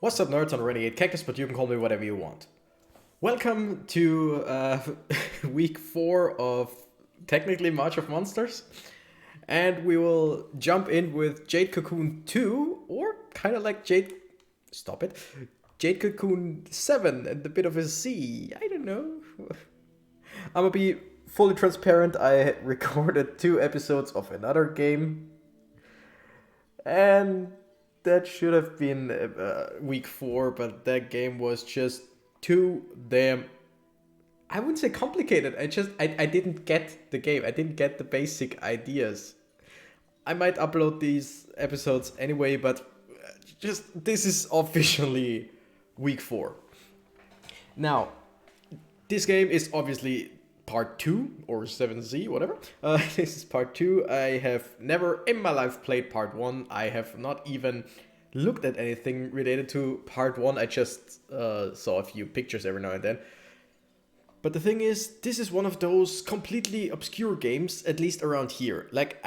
What's up, nerds on Renegade Cactus, but you can call me whatever you want. Welcome to week 4 of technically March of Monsters. And we will jump in with Jade Cocoon 2, or kind of like Jade... Stop it. Jade Cocoon 7 and a bit of a C. I don't know. I'm gonna be fully transparent. I recorded 2 episodes of another game. And that should have been week 4, but that game was just too damn... I wouldn't say complicated. I didn't get the game. I didn't get the basic ideas. I might upload these episodes anyway, but this is officially week 4. Now, this game is obviously part 2 or 7Z, whatever. This is part 2. I have never in my life played part 1. I have not even looked at anything related to part 1. I just saw a few pictures every now and then. But the thing is, this is one of those completely obscure games, at least around here. Like,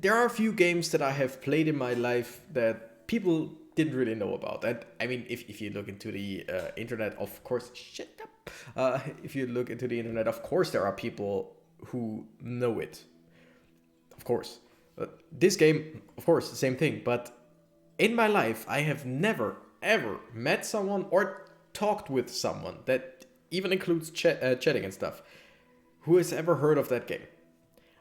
there are a few games that I have played in my life that people didn't really know about. And I mean, if you look into the internet, of course, shut up. If you look into the internet, of course, there are people who know it. Of course. This game, of course, the same thing. But in my life, I have never, ever met someone or talked with someone, that even includes chatting and stuff, who has ever heard of that game.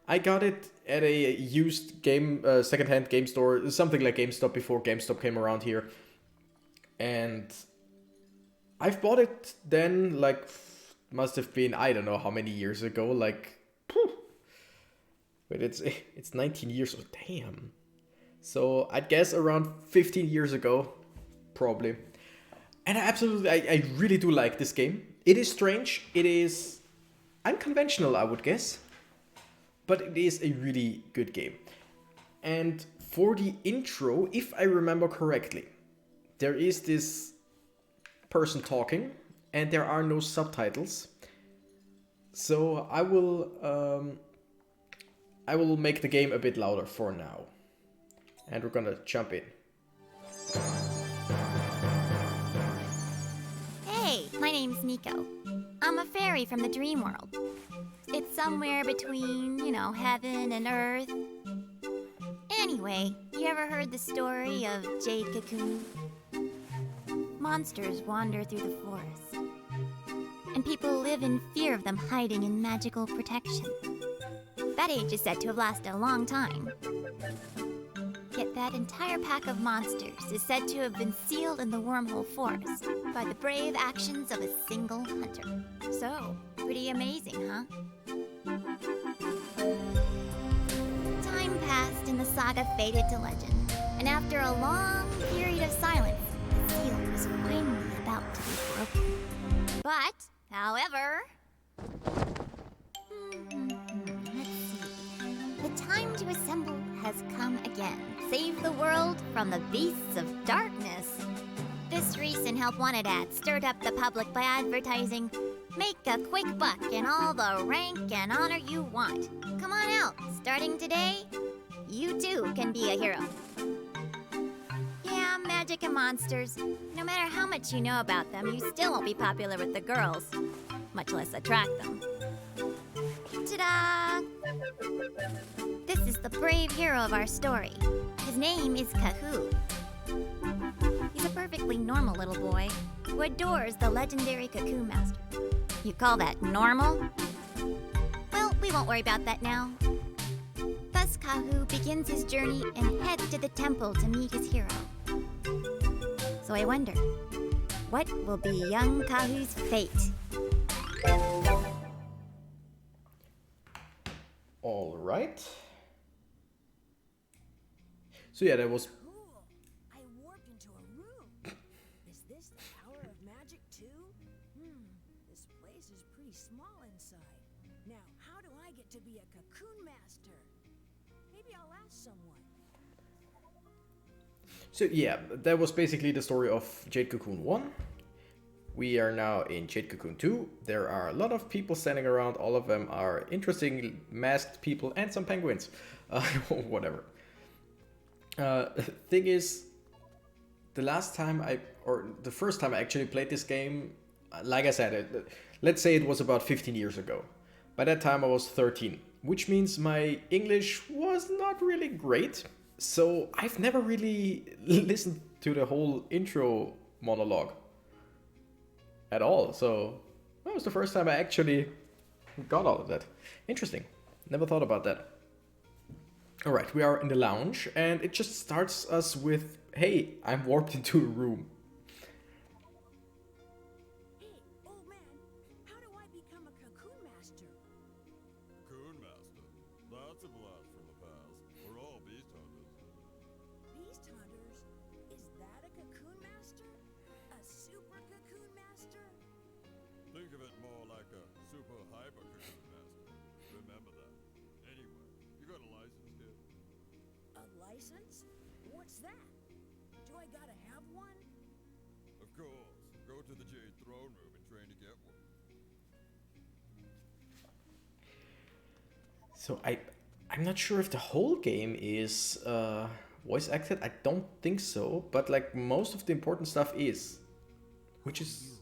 I got it at a used game, secondhand game store, something like GameStop before GameStop came around here. And I've bought it then, like, must have been, I don't know how many years ago, like, wait, it's 19 years old, damn. So I'd guess around 15 years ago, probably. And I really do like this game. It is strange, it is unconventional, I would guess. But it is a really good game. And for the intro, if I remember correctly, there is this person talking and there are no subtitles. So I will make the game a bit louder for now. And we're gonna jump in. Hey, my name's Nico. I'm a fairy from the dream world. It's somewhere between, heaven and earth. Anyway, you ever heard the story of Jade Cocoon? Monsters wander through the forest, and people live in fear of them hiding in magical protection. That age is said to have lasted a long time. Yet that entire pack of monsters is said to have been sealed in the Wormhole Forest by the brave actions of a single hunter. So, pretty amazing, huh? Time passed and the saga faded to legend. And after a long period of silence, the seal was finally about to be broken. But, however... let's see. The time to assemble has come again. Save the world from the beasts of darkness. This recent Help Wanted ad stirred up the public by advertising, "Make a quick buck and all the rank and honor you want. Come on out, starting today, you too can be a hero." Yeah, magic and monsters. No matter how much you know about them, you still won't be popular with the girls, much less attract them. Ta-da! This is the brave hero of our story. His name is Kahu. He's a perfectly normal little boy who adores the legendary Cocoon Master. You call that normal? Well, we won't worry about that now. Thus, Kahu begins his journey and heads to the temple to meet his hero. So I wonder, what will be young Kahu's fate? All right. So yeah, that was... Cool. I warped into a room. Is this the power of magic too? This place is pretty small inside. Now, how do I get to be a cocoon master? Maybe I'll ask someone. So yeah, that was basically the story of Jade Cocoon 1. We are now in Jade Cocoon 2. There are a lot of people standing around. All of them are interesting masked people and some penguins. Whatever. Thing is, the last time or the first time I actually played this game, like I said, let's say it was about 15 years ago. By that time I was 13, which means my English was not really great. So I've never really listened to the whole intro monologue at all. So that was the first time I actually got all of that. Interesting. Never thought about that. All right, we are in the lounge and it just starts us with, hey, I'm warped into a room. Hey, old man, how do I become a cocoon master? Cocoon Master. That's a blast from the past. We're all beast hunters. Beast hunters? Is that a cocoon master? A super cocoon master? Think of it more like a super hyper cocoon master. Remember that. Anyway, you got a license, kid? A license? What's that? Do I gotta have one? Of course. Go to the Jade throne room and train to get one. So I'm not sure if the whole game is voice acted. I don't think so, but like most of the important stuff is, which is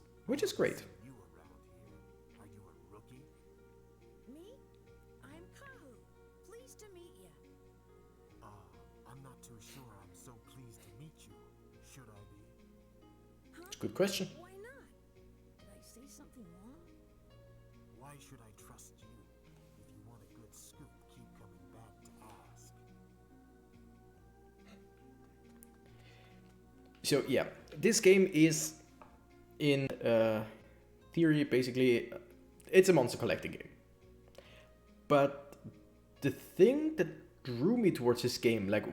great. You around here? Are you a rookie? Me? I'm Kahu. Pleased to meet you. I'm not too sure I'm so pleased to meet you. Should I be? Huh? Good question. Why not? Did I say something wrong? Why should I trust you? If you want a good scoop, keep coming back to ask. So yeah, this game is in theory basically it's a monster collecting game. But the thing that drew me towards this game, like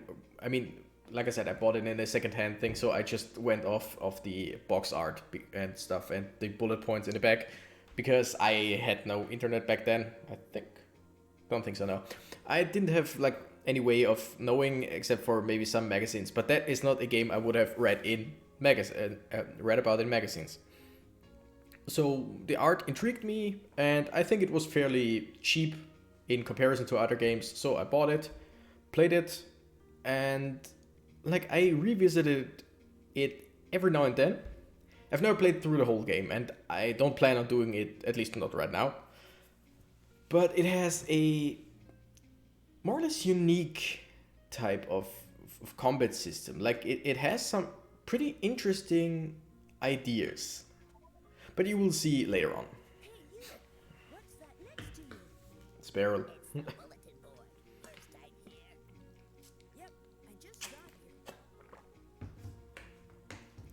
I said, I bought it in a second-hand thing, so I just went off of the box art and stuff and the bullet points in the back because I had no internet back then. Don't think so. No, I didn't have like any way of knowing except for maybe some magazines. But that is not a game I would have read about in magazines. So the art intrigued me, and I think it was fairly cheap in comparison to other games. So I bought it, played it, and like I revisited it every now and then. I've never played through the whole game, and I don't plan on doing it, at least not right now. But it has a more or less unique type of combat system. Like it has some pretty interesting ideas. But you will see later on. Hey, you! What's that next to you? It's Beryl. It's the bulletin board. First time here. Yep, I just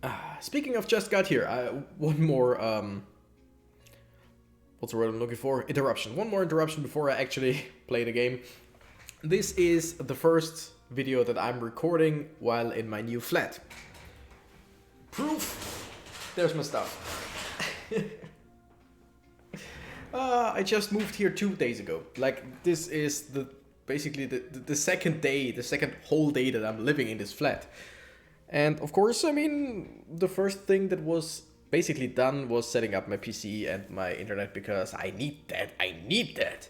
got here. Speaking of just got here, one more, what's the word I'm looking for? Interruption. One more interruption before I actually play the game. This is the first video that I'm recording while in my new flat. Proof! There's my stuff. I just moved here 2 days ago. Like, this is basically the second whole day that I'm living in this flat. And of course, I mean, the first thing that was basically done was setting up my PC and my internet because I need that.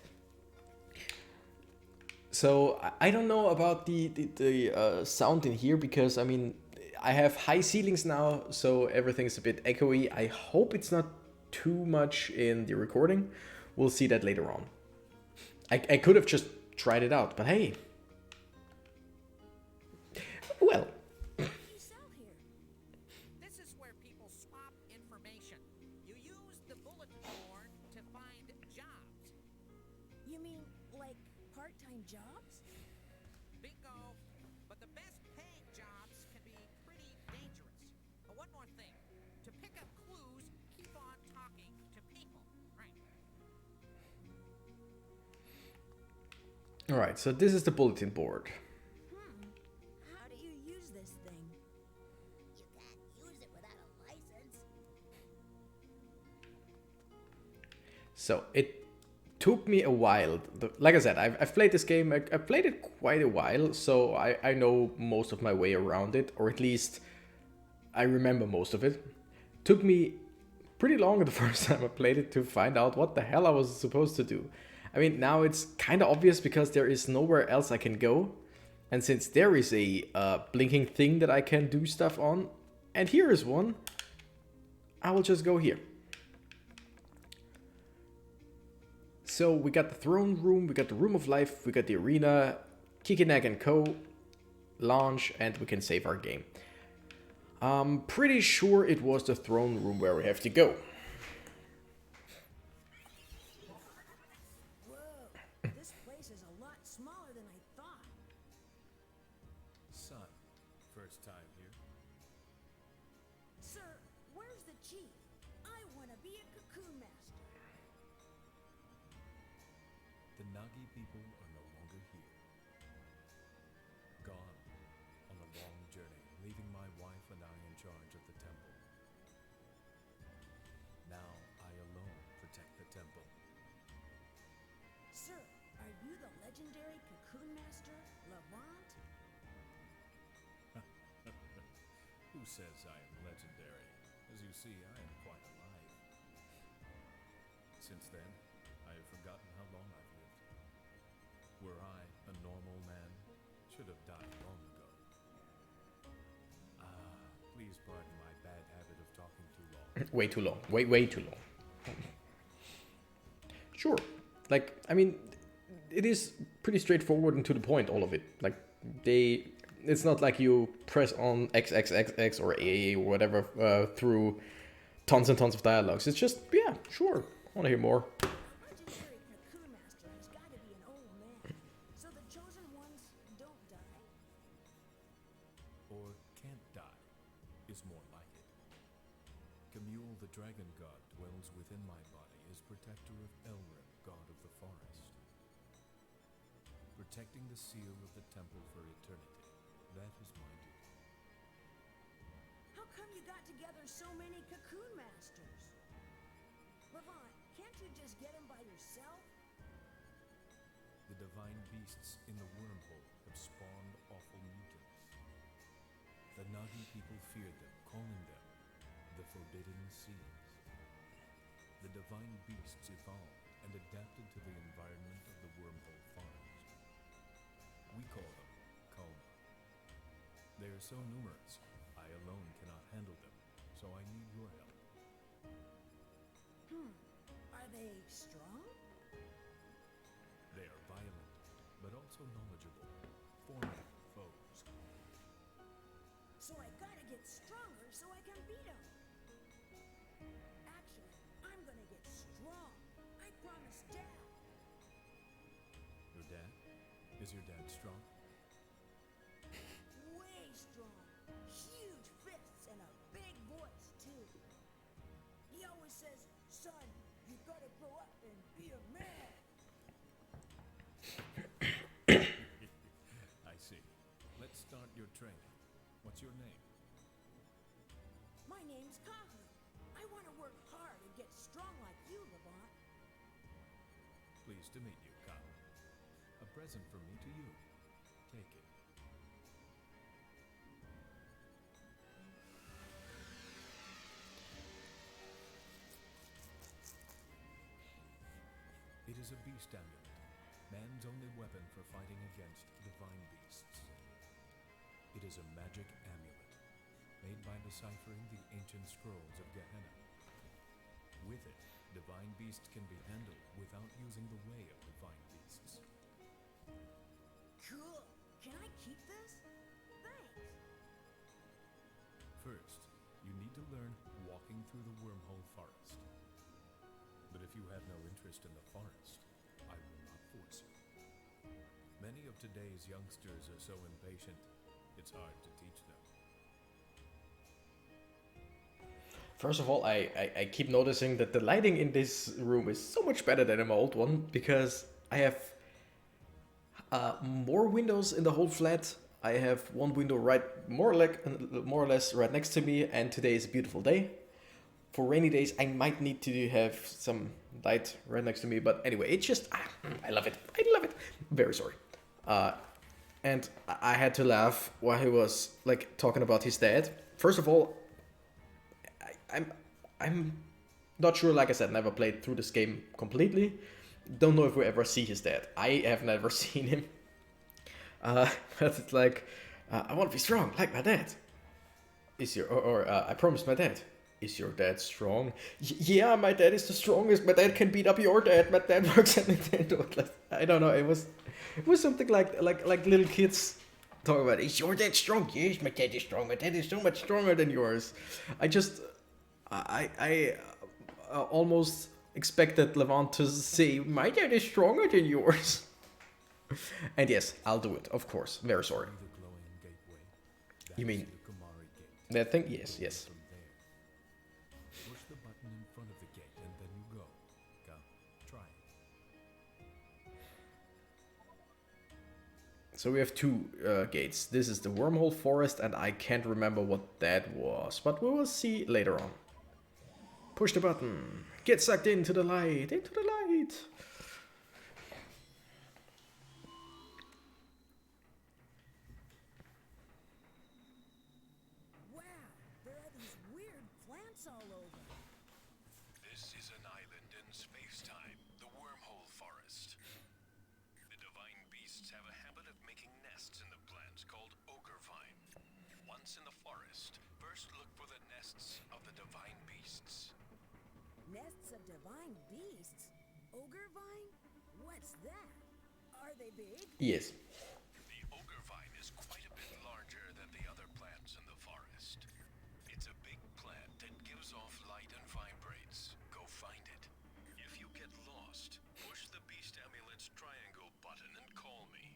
So I don't know about the sound in here because I mean I have high ceilings now, so everything's a bit echoey. I hope it's not too much in the recording. We'll see that later on. I could have just tried it out, but hey. Well. What do you sell here? This is where people swap information. You use the bulletin board to find jobs. You mean like part-time jobs? Bingo. But the best paying jobs can be pretty dangerous. One more thing. To pick up clues, keep on talking to people. Right. Alright, so this is the bulletin board. How do you use this thing? You can't use it without a license. So it took me a while. Like I said, I've played this game. I've played it quite a while, so I know most of my way around it, or at least I remember most of it. Took me pretty long the first time I played it to find out what the hell I was supposed to do. I mean, now it's kind of obvious because there is nowhere else I can go. And since there is a blinking thing that I can do stuff on, And here is one. I will just go here. So we got the throne room, we got the room of life, we got the arena, Kikinak and Co. Launch, and we can save our game. I'm pretty sure it was the throne room where we have to go. Whoa, this place is a lot smaller than I thought. Son, first time here. Sir, where's the chief? I want to be a cocoon master. The Nagi people are no longer here. Gone on a long journey, leaving my wife and I in charge of the temple. Now I alone protect the temple. Sir, are you the legendary cocoon master, Levant? Who says I am legendary? As you see, I am quite alive. Since then, I have forgotten how long I've lived. Were I a normal man, should have died long ago. Please pardon my bad habit of talking too long. Way too long. Way too long. Sure. Like, I mean, it is pretty straightforward and to the point, all of it. Like, it's not like you press on XXXX or A or whatever through tons and tons of dialogues. It's just, yeah, sure. I want to hear more. Legendary cocoon master has got to be an old man. So the chosen ones don't die? Or can't die, is more like it. Camule, the dragon god, dwells within my body as protector of Elrin, god of the forest. Protecting the seal of the temple for eternity, that is my duty. How come you got together so many cocoon masters? Levant, can't you just get him by yourself? The divine beasts in the wormhole have spawned awful mutants. The Nagi people feared them, calling them the Forbidden Seas. The divine beasts evolved and adapted to the environment of the wormhole forest. We call them Kalma. They are so numerous, I alone cannot handle them, so I need your help. Are they strong? They are violent, but also knowledgeable, formidable foes. So I gotta get stronger so I can beat him. Actually, I'm gonna get strong. I promised Dad. Your dad? Is your dad strong? Way strong. Huge fists and a big voice, too. He always says, son, you gotta grow up and be a man. I see. Let's start your training. What's your name? My name's Kahu. I want to work hard and get strong like you, Levant. Pleased to meet you, Kahu. A present from me to you. Take it. It is a beast amulet, man's only weapon for fighting against divine beasts. It is a magic amulet, made by deciphering the ancient scrolls of Gehenna. With it, divine beasts can be handled without using the way of divine beasts. Cool. Can I keep this? Thanks. First, you need to learn walking through the wormhole forest. But if you have no interest in the forest, I will not force you. Many of today's youngsters are so impatient, it's hard to teach them. First of all, I keep noticing that the lighting in this room is so much better than in my old one, because I have more windows in the whole flat. I have one window right more or less right next to me, and today is a beautiful day. For rainy days, I might need to have some light right next to me, but anyway, it's just, I love it. I love it. Very sorry. And I had to laugh while he was like talking about his dad. First of all, I'm not sure, like I said, never played through this game completely. Don't know if we ever see his dad. I have never seen him. But it's like, I want to be strong, like my dad. is your I promised my dad. Is your dad strong? Yeah, my dad is the strongest. My dad can beat up your dad. My dad works at Nintendo. Like, I don't know. It was something like little kids talk about. Is your dad strong? Yes, my dad is strong. My dad is so much stronger than yours. I almost expected Levant to say my dad is stronger than yours. And yes, I'll do it. Of course. Very sorry. The glowing gateway. You mean the Kumari gate. that thing? Yes, yes. From there, push the button in front of the gate and then you go. Come, try it. So we have two gates. This is the wormhole forest, and I can't remember what that was, but we will see later on. Push the button. Get sucked into the light. Into the light. Wow, there are these weird plants all over. This is an island in space-time, the wormhole forest. The divine beasts have a habit of making nests in the plants called ogre vine. Once in the forest, first look for the nests of the divine beasts. Nests of divine beasts? Ogre vine? What's that? Are they big? Yes. The ogre vine is quite a bit larger than the other plants in the forest. It's a big plant that gives off light and vibrates. Go find it. If you get lost, push the beast amulet's triangle button and call me.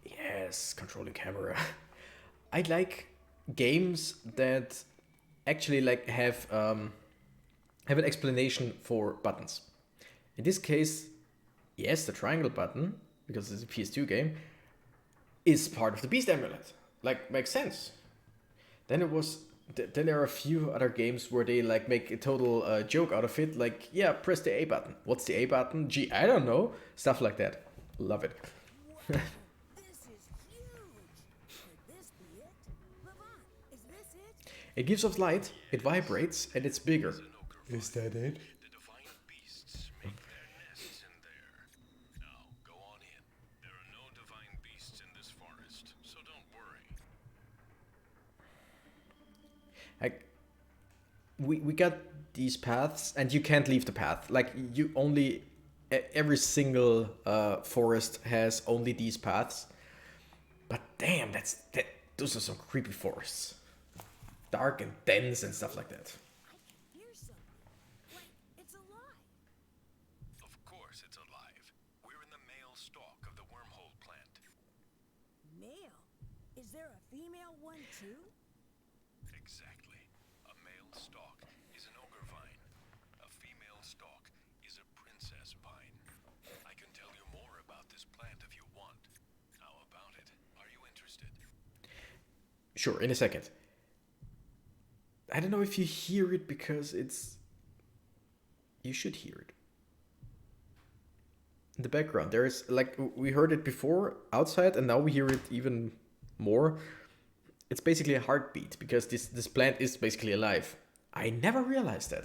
Yes, controlling camera. I like games that actually like have an explanation for buttons. In this case, yes, the triangle button, because it's a PS2 game, is part of the Beast Amulet. Like, makes sense. Then there are a few other games where they like make a total joke out of it. Like, yeah, press the A button. What's the A button? Gee, I don't know. Stuff like that. Love it. Wow, this is huge. Could this be it? Levant, is this it? It gives off light, it vibrates, and it's bigger. Is that it? The divine beasts make their nests in there. Now, go on in. There are no divine beasts in this forest, so don't worry. Like, we got these paths, and you can't leave the path. Like, you only... Every single forest has only these paths. But damn, those are some creepy forests. Dark and dense and stuff like that. I hear something. Wait, it's alive. Of course it's alive. We're in the male stalk of the wormhole plant. Male? Is there a female one too? Exactly. A male stalk is an ogre vine. A female stalk is a princess vine. I can tell you more about this plant if you want. How about it? Are you interested? Sure, in a second. I don't know if you hear it because it's... You should hear it. In the background, there is, like, we heard it before outside, and now we hear it even more. It's basically a heartbeat, because this plant is basically alive. I never realized that.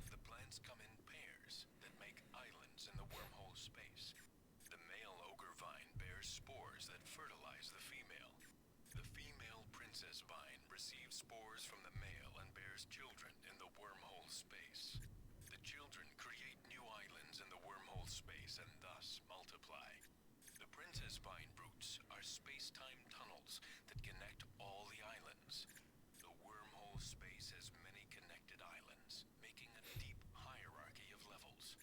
The plants come in pairs that make islands in the wormhole space. The male ogre vine bears spores that fertilize the female. The female princess vine receives spores from the male and bears children in the wormhole space. The children create new islands in the wormhole space and thus multiply. The princess vine roots are space-time tunnels that connect all the islands. The wormhole space has many connected islands, making a deep hierarchy of levels.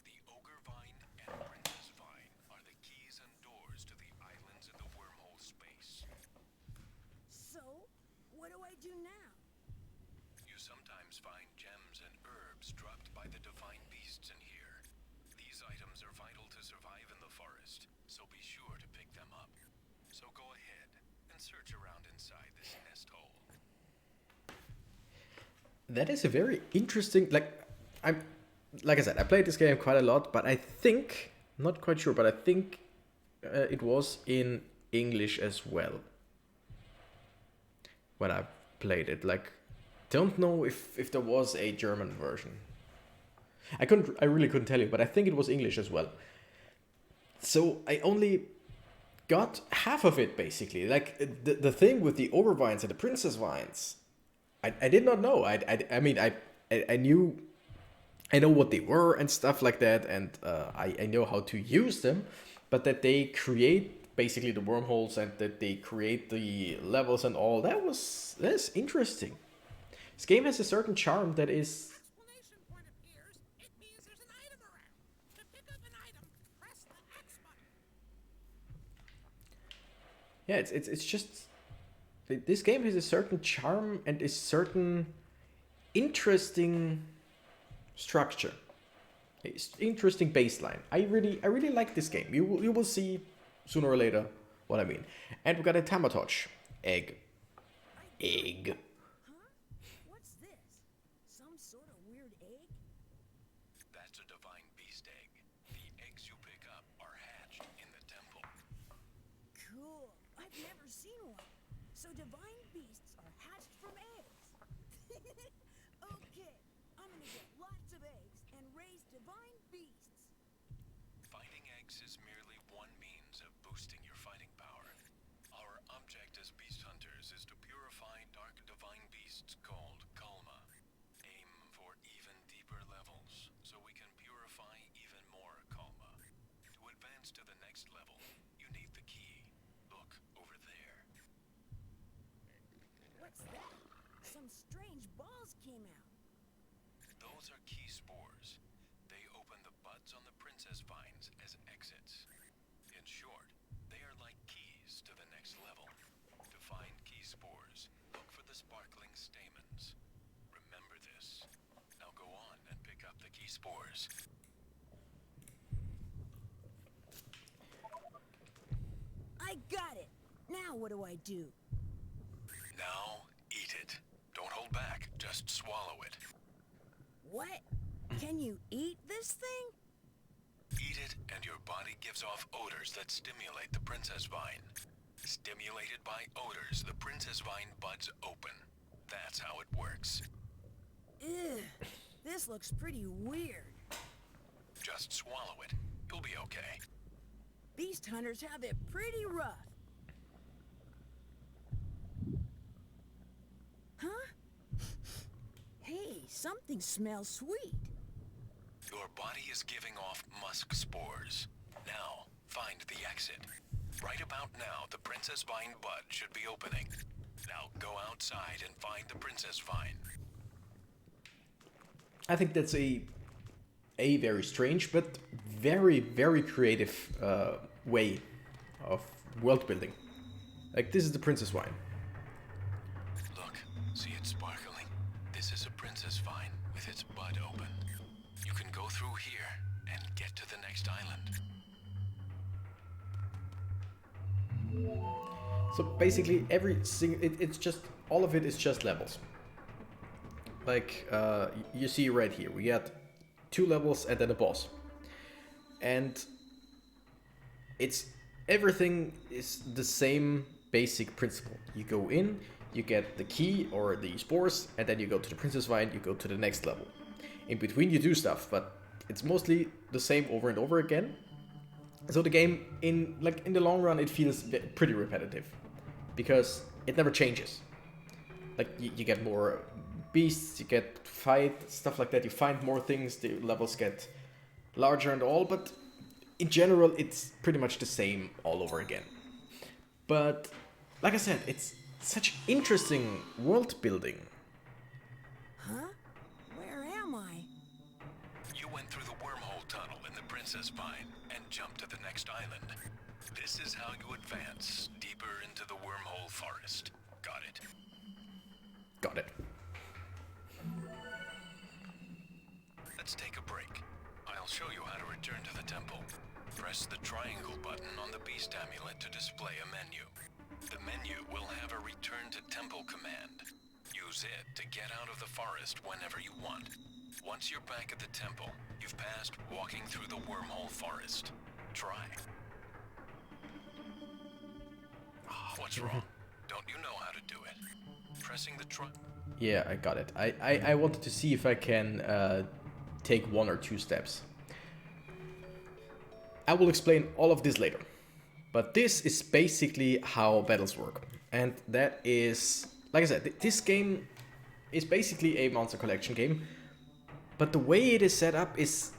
The ogre vine and princess vine are the keys and doors to the islands in the wormhole space. So, what do I do now? You sometimes find gems and herbs dropped by the divine beasts in here. These items are vital to survive in the forest, so be sure to pick them up. So go ahead and search around inside this nest hole. That is a very interesting... Like I said, I played this game quite a lot, but I think... Not quite sure, but I think it was in English as well. When I played it. Like, don't know if there was a German version. I really couldn't tell you, but I think it was English as well. So I only got half of it, basically. Like, the thing with the ogre vines and the princess vines, I did not know. I mean, I knew, I know what they were and stuff like that, and I know how to use them, but that they create basically the wormholes and that they create the levels and all, that's interesting. This game has a certain charm that is... Exclamation point appears, it means there's an item around. To pick up an item, press the X button. Yeah, it's just... This game has a certain charm and a certain interesting structure. It's interesting baseline. I really like this game. You will see sooner or later what I mean. And we got a Tamatoch egg. Egg. Huh? What's this? Some sort of weird egg? That's a divine beast egg. The eggs you pick up are hatched in the temple. Cool. I've never seen one. So divine beasts are hatched from eggs. Okay, I'm gonna get lots of eggs and raise divine beasts. Finding eggs is merely one means of boosting your fighting power. Our object as beast hunters is to purify dark divine beasts called Kalma. Aim for even deeper levels so we can purify even more Kalma. To advance to the next level, you need the key. Look over there. What's that? Some strange balls came out. Those are key spores. They open the buds on the princess vines as exits. In short, they are like keys to the next level. To find key spores, look for the sparkling stamens. Remember this. Now go on and pick up the key spores. I got it. Now what do I do? Now, eat it. Don't hold back, just swallow it. What? Can you eat this thing? Eat it, and your body gives off odors that stimulate the princess vine. Stimulated by odors, the princess vine buds open. That's how it works. Ugh. This looks pretty weird. Just swallow it. You'll be okay. Beast hunters have it pretty rough. Huh? Hey, something smells sweet. Your body is giving off musk spores. Now, find the exit. Right about now, the princess vine bud should be opening. Now go outside and find the princess vine. I think that's a very strange but very creative way of world building. Like, this is the princess vine. Look, see it sparkling? This is a princess vine with its bud open. You can go through here and get to the next island. So basically it's just, all of it is just levels. Like, you see right here, we got 2 levels and then a boss. And everything is the same basic principle. You go in, you get the key or the spores, and then you go to the princess vine, you go to the next level. In between you do stuff, but it's mostly the same over and over again. So the game, in the long run, it feels pretty repetitive, because it never changes. Like, you get more beasts, you get fight, stuff like that, you find more things, the levels get larger and all, but in general, it's pretty much the same all over again. But, like I said, it's such interesting world building. Huh? Where am I? You went through the wormhole tunnel in the princess vine and jumped to the next island. This is how you advance deeper into the wormhole forest. Got it? Got it. Let's take a break. I'll show you how to return to the temple. Press the triangle button on the beast amulet to display a menu. The menu will have a return to temple command. Use it to get out of the forest whenever you want. Once you're back at the temple, you've passed walking through the wormhole forest. Try. What's wrong? Don't you know how to do it? Pressing the Yeah, I got it. I wanted to see if I can take 1 or 2 steps. I will explain all of this later. But this is basically how battles work. And that is, like I said, this game is basically a Monster Collection game. But the way it is set up is,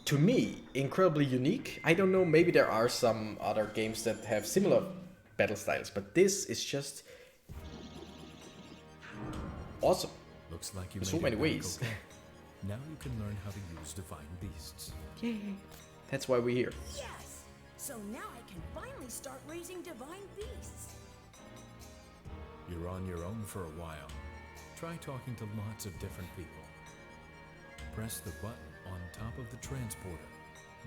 to me, incredibly unique. I don't know, maybe there are some other games that have similar battle styles, but this is just awesome. Looks like you In made so it, many Jade ways. Cocoon. Now you can learn how to use divine beasts. Yay. That's why we're here. Yes! So now I can finally start raising divine beasts. You're on your own for a while. Try talking to lots of different people. Press the button on top of the transporter,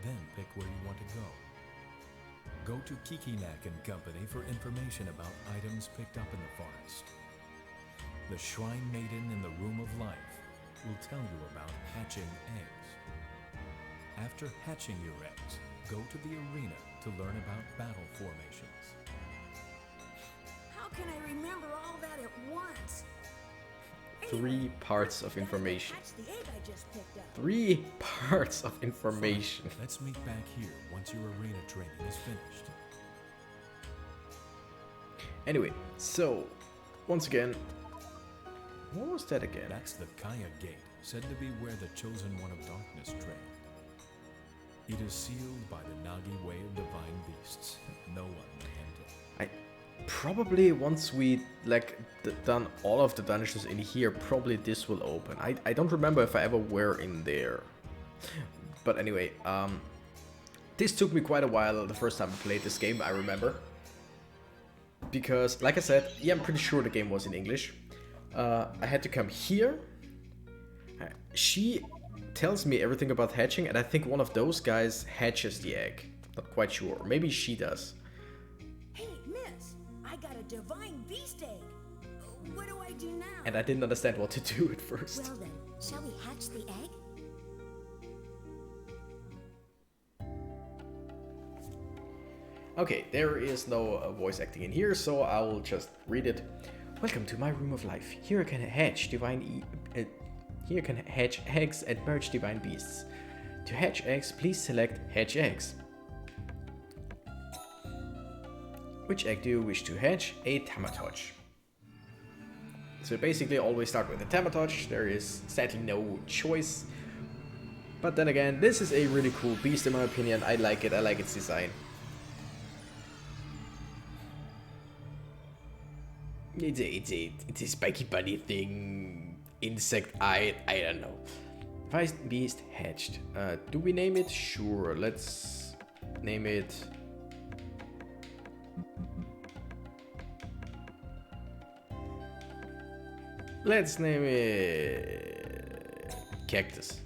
then pick where you want to go. Go to Kikinak and Company for information about items picked up in the forest. The Shrine Maiden in the Room of Life will tell you about hatching eggs. After hatching your eggs, go to the arena to learn about battle formations. How can I remember all that at once? 3 parts of information. Hatch the egg I just picked up. 3 parts of information. Let's meet back here once your arena training is finished. Anyway, so, once again, what was that again? That's the Kaya Gate, said to be where the Chosen One of Darkness trained. It is sealed by the Nagi way of divine beasts. No one may enter. Probably once we done all of the dungeons in here, probably this will open. I don't remember if I ever were in there. But anyway, this took me quite a while the first time I played this game, I remember. Because, like I said, yeah, I'm pretty sure the game was in English. I had to come here. She tells me everything about hatching, and I think one of those guys hatches the egg. Not quite sure. Maybe she does. Hey, miss! I got a divine beast egg! What do I do now? And I didn't understand what to do at first. Well then, shall we hatch the egg? Okay, there is no voice acting in here, so I will just read it. Welcome to my room of life. Here you can hatch here you can hatch eggs and merge divine beasts. To hatch eggs, please select hatch eggs. Which egg do you wish to hatch? A Tamatoch. So basically always start with a Tamatoch. There is sadly no choice. But then again, this is a really cool beast in my opinion. I like it. I like its design. It's a spiky bunny thing, insect eye, I don't know. Divine beast hatched. Do we name it? Sure, let's name it. Let's name it Cactus.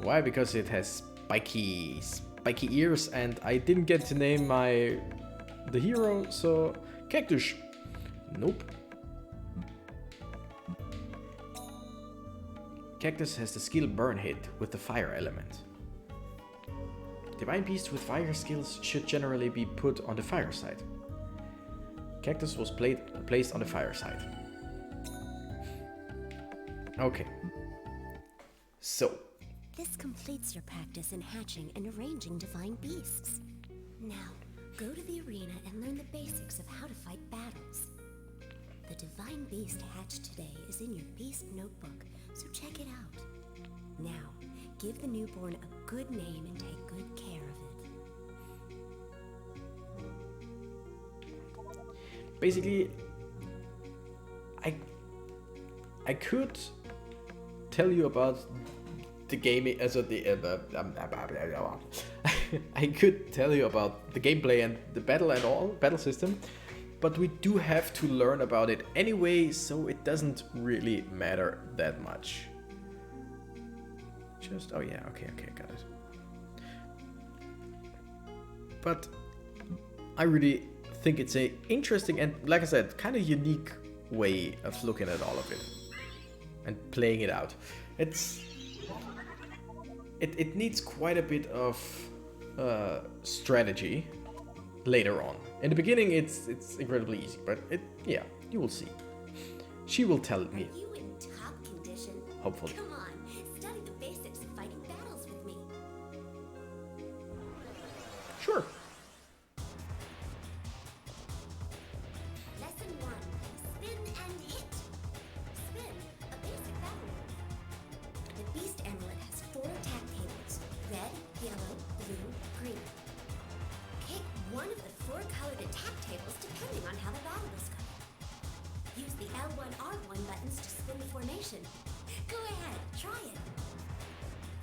Why? Because it has spiky ears, and I didn't get to name the hero, so Cactus. Nope. Cactus has the skill Burn Hit with the fire element. Divine beasts with fire skills should generally be put on the fire side. Cactus was placed on the fire side. Okay. So. This completes your practice in hatching and arranging divine beasts. Now, go to the arena and learn the basics of how to fight battles. The divine beast hatched today is in your beast notebook, so check it out. Now, give the newborn a good name and take good care of it. Basically, I could tell you about the game as I could tell you about the gameplay and the battle system, but we do have to learn about it anyway, so it doesn't really matter that much. Just, oh yeah, okay, got it. But I really think it's a interesting and, like I said, kind of unique way of looking at all of it and playing it out. It needs quite a bit of strategy later on. In the beginning, it's incredibly easy, but yeah, you will see. She will tell me. Are you in top condition? Hopefully. Come on, study the basics of fighting battles with me. L1, R1 buttons to spin the formation. Go ahead, try it.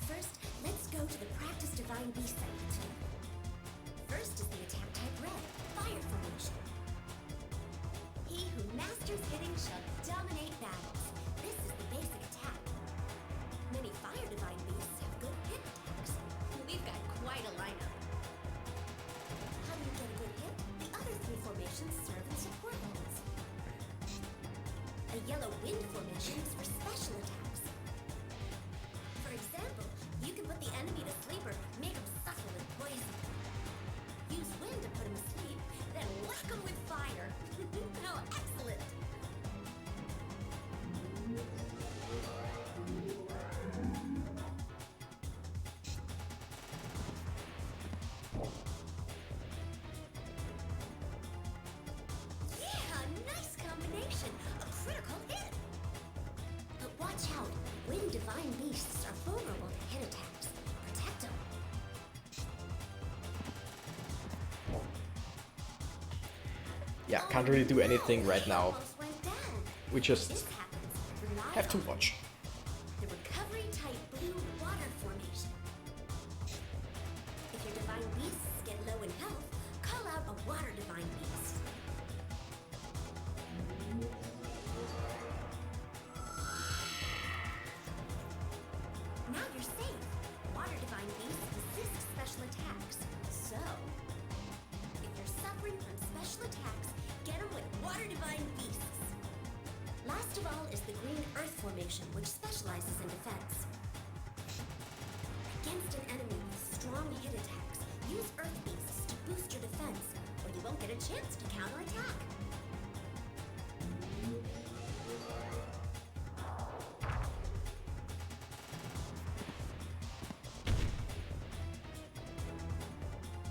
First, let's go to the Practice Divine Beast segment together. First is the attack type red, fire formation. He who masters hitting shall dominate battles. This is the basic attack. Many fire divine beasts have good hit attacks. We've got quite a lineup. How do you get a good hit? The other three formations serve in support roles. A yellow wind formation is for special attacks. For example, you can put the enemy to sleep or make him suffer with poison. Use wind to put him asleep, then whack him with fire. How excellent! Yeah, nice combination. A critical hit. But watch out. Wind divine beasts are vulnerable to hit attacks. Protect them. Yeah, can't really do anything right now. Almost went down. We just This happens. Rely have to on watch. the recovery type blue water formation. If your divine beasts get low in health, call out a water divine beast. Now you're safe. Water divine beasts resist special attacks. So, if you're suffering from special attacks, get them with water divine beasts. Last of all is the green earth formation, which specializes in defense. Against an enemy with strong hit attacks, use earth beasts to boost your defense, or you won't get a chance to counterattack.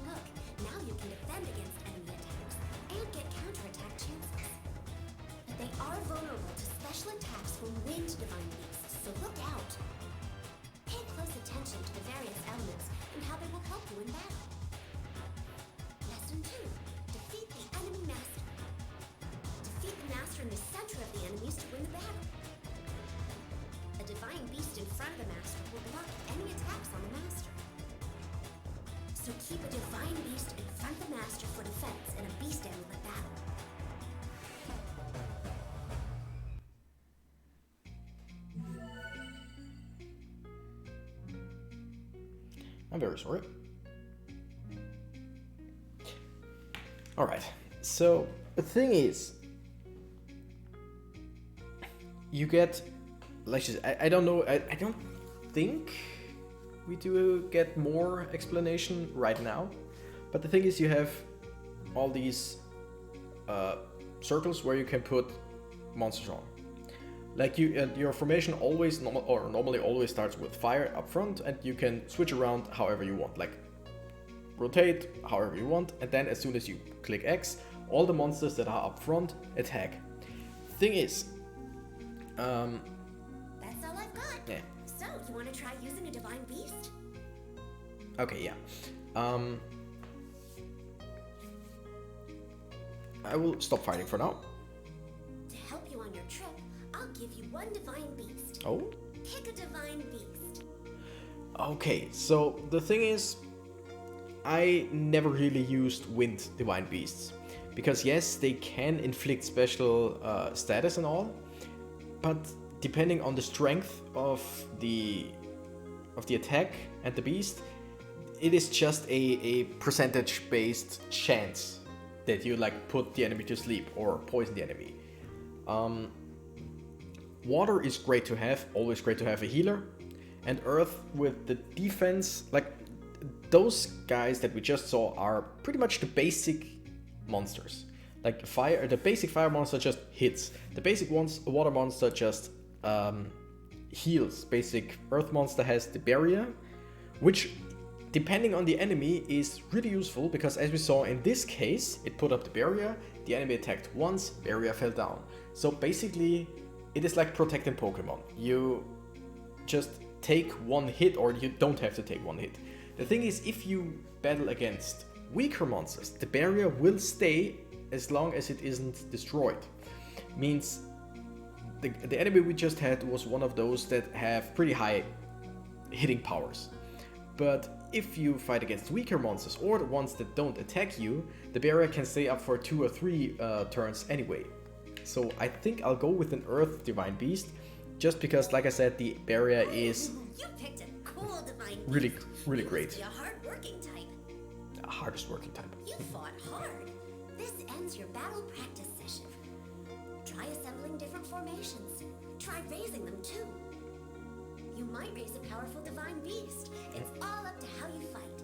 Look, now you can defend against enemy attacks and get counterattack chances. But they are vulnerable to special attacks from wind divine beasts, so look out. Pay close attention to the various elements and how they will help you in battle. Lesson 2. Defeat the enemy master. Defeat the master in the center of the enemies to win the battle. A divine beast in front of the master will block any attacks on the master. So keep a divine beast in front of the master for defense in a beast amulet battle. I'm very sorry. Alright, so the thing is, you get, like I don't know, I don't think we do get more explanation right now, but the thing is you have all these circles where you can put monsters on. Like your formation always normally always starts with fire up front, and you can switch around however you want, like rotate however you want, and then as soon as you click X, all the monsters that are up front attack. Thing is, That's all I've got. yeah, So, you want to try using a divine beast? okay, yeah. I will stop fighting for now. To help you on your trip, I'll give you one divine beast. Oh, Pick a divine beast. okay, so the thing is, I never really used wind divine beasts, because yes, they can inflict special status and all, but depending on the strength of the attack and the beast, it is just a percentage based chance that you like put the enemy to sleep or poison the enemy. Water is great to have, always great to have a healer, and earth with the defense, like those guys that we just saw are pretty much the basic monsters. Like fire, the basic fire monster just hits. The basic water monster just heals. Basic earth monster has the barrier, which depending on the enemy is really useful, because as we saw in this case, it put up the barrier, the enemy attacked once, barrier fell down. So basically it is like protecting Pokemon. You just take one hit, or you don't have to take one hit. The thing is, if you battle against weaker monsters, the barrier will stay as long as it isn't destroyed. Means the enemy we just had was one of those that have pretty high hitting powers. But if you fight against weaker monsters or the ones that don't attack you, the barrier can stay up for 2 or 3 turns anyway. So I think I'll go with an Earth Divine Beast, just because, like I said, the barrier is You picked a cool divine really, beast. really You great. must be a hard-working type. Hardest working type. You fought hard. This ends your battle practice session. Try assembling different formations. Try raising them too. You might raise a powerful divine beast. It's all up to how you fight.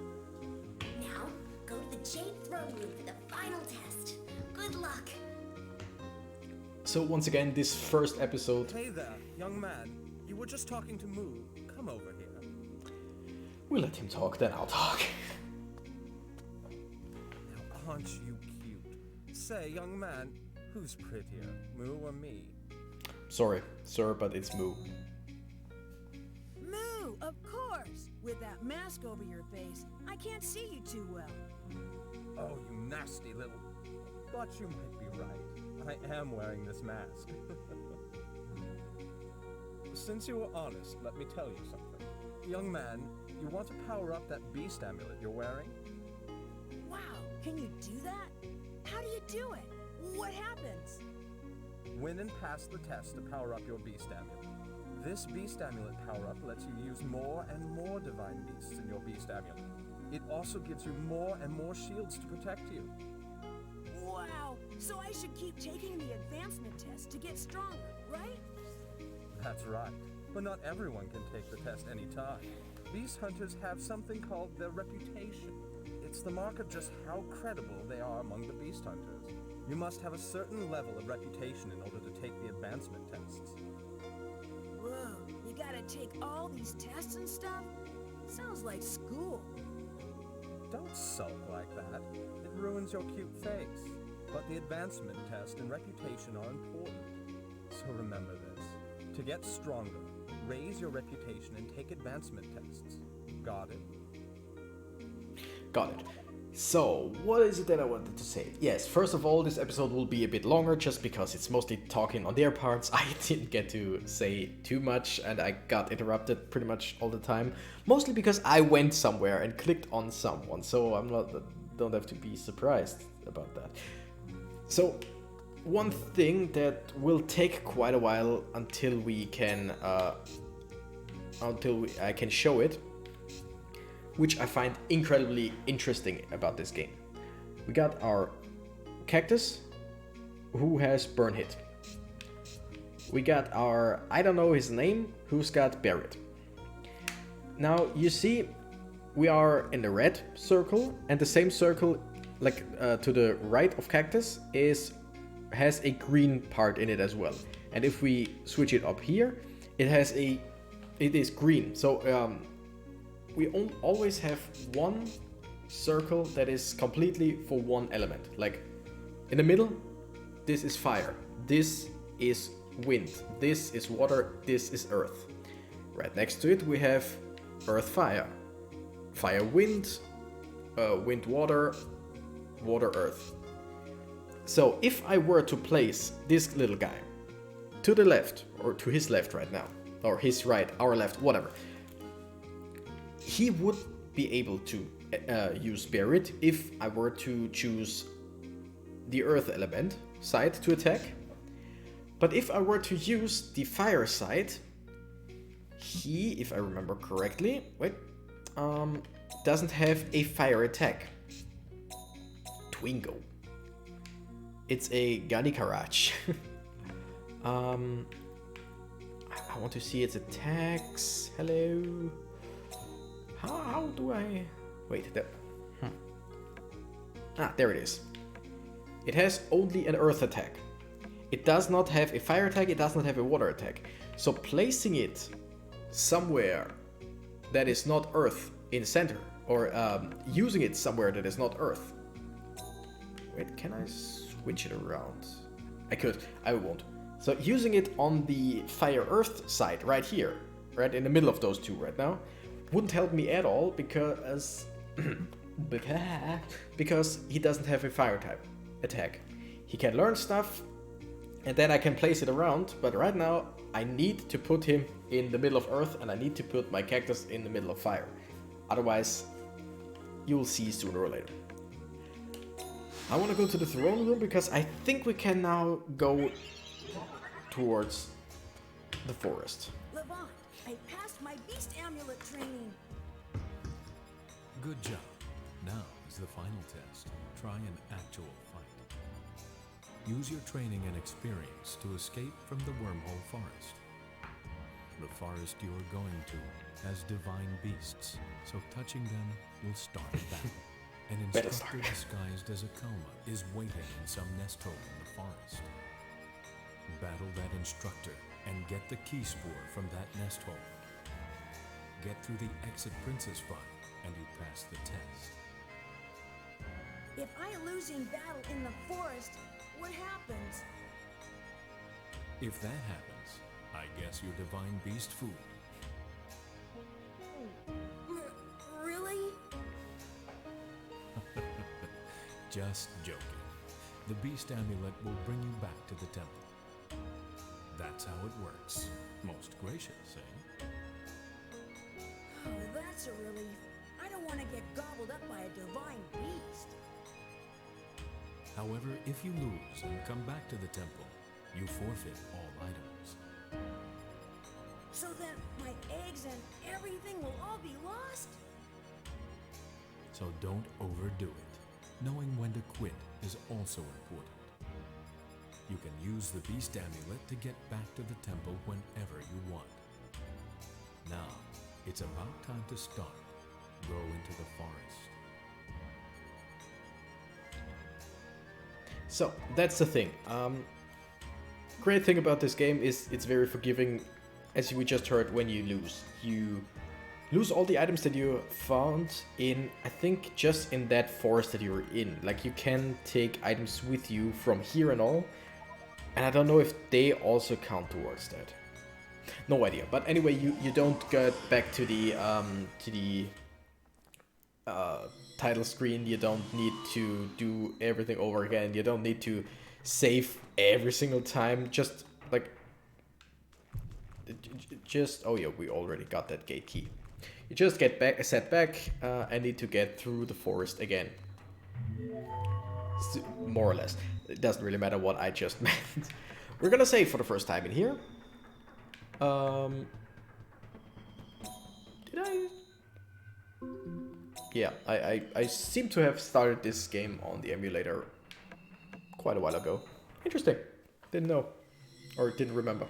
Now, go to the Jade Throne Room for the final test. Good luck. So once again, this first episode, Hey there, young man. You were just talking to Moo. Come over here. we'll let him talk, then I'll talk. Now, aren't you cute? Say, young man, who's prettier, Moo or me? Sorry, sir, but it's Moo. Moo, of course! With that mask over your face, I can't see you too well. Oh, you nasty little... But you might be right. I am wearing this mask. Since you were honest, let me tell you something. Young man, you want to power up that beast amulet you're wearing? Wow, can you do that? How do you do it? What happens? Win and pass the test to power up your beast amulet. This beast amulet power-up lets you use more and more divine beasts in your beast amulet. It also gives you more and more shields to protect you. Wow, so I should keep taking the advancement test to get stronger, right? That's right, but not everyone can take the test anytime. Beast hunters have something called their reputation. It's the mark of just how credible they are among the beast hunters. You must have a certain level of reputation in order to take the advancement tests. Whoa, you gotta take all these tests and stuff? Sounds like school. Don't sulk like that. It ruins your cute face. But the advancement test and reputation are important. So remember this. To get stronger, raise your reputation and take advancement tests. Got it? Got it. So, what is it that I wanted to say? Yes, first of all, this episode will be a bit longer just because it's mostly talking on their parts. I didn't get to say too much and I got interrupted pretty much all the time. Mostly because I went somewhere and clicked on someone, so don't have to be surprised about that. So, one thing that will take quite a while until I can show it, which I find incredibly interesting about this game. We got our Cactus, who has Burn Hit. We got our, I don't know his name, who's got Buried. Now, you see, we are in the red circle, and the same circle, like to the right of Cactus, has a green part in it as well. And if we switch it up here, it is green. So, we always have one circle that is completely for one element. Like in the middle, this is fire, this is wind, this is water, this is earth. Right next to it we have earth fire, fire wind, wind water, water earth. So if I were to place this little guy to the left, or to his left right now, or his right, our left, whatever, he would be able to use Buried if I were to choose the earth element side to attack. But if I were to use the fire side, he, if I remember correctly, doesn't have a fire attack. Twingo. It's a Ganikarach. I want to see its attacks. Hello. How do I... Wait, there... there it is. It has only an earth attack. It does not have a fire attack, it does not have a water attack. So placing it somewhere that is not earth in center, or using it somewhere that is not earth. Wait, can I switch it around? I could, I won't. So using it on the fire earth side right here, right in the middle of those two right now, wouldn't help me at all because because he doesn't have a fire type attack. He can learn stuff and then I can place it around. But right now I need to put him in the middle of earth, and I need to put my cactus in the middle of fire. Otherwise, you'll see sooner or later. I want to go to the throne room because I think we can now go towards the forest. Levant, I passed my beast amulet training. Good job. Now is the final test. Try an actual fight. Use your training and experience to escape from the wormhole forest. The forest you are going to has divine beasts, so touching them will start a battle. An instructor disguised as a Kalma is waiting in some nest hole in the forest. Battle that instructor and get the key spore from that nest hole. Get through the exit princess fight and you pass the test. If I lose in battle in the forest, what happens? If that happens, I guess you're divine beast food. Really? Just joking. The beast amulet will bring you back to the temple. That's how it works. Most gracious, eh? Oh, that's a relief. I don't want to get gobbled up by a divine beast. However, if you lose and come back to the temple, you forfeit all items. So then my eggs and everything will all be lost? So don't overdo it. Knowing when to quit is also important. You can use the beast amulet to get back to the temple whenever you want. Now, it's about time to start. Go into the forest. So that's the thing. Great thing about this game is it's very forgiving, as we just heard. When you lose, you lose all the items that you found in, I think, just in that forest that you were in. Like, you can take items with you from here and all, and I don't know if they also count towards that. No idea. But anyway, you don't get back to the title screen. You don't need to do everything over again. You don't need to save every single time. Just oh yeah, we already got that gate key. You just get back, set back, and need to get through the forest again. More or less. It doesn't really matter what I just meant. We're gonna save for the first time in here. Did I? Yeah, I seem to have started this game on the emulator quite a while ago. Interesting. Didn't know. Or didn't remember.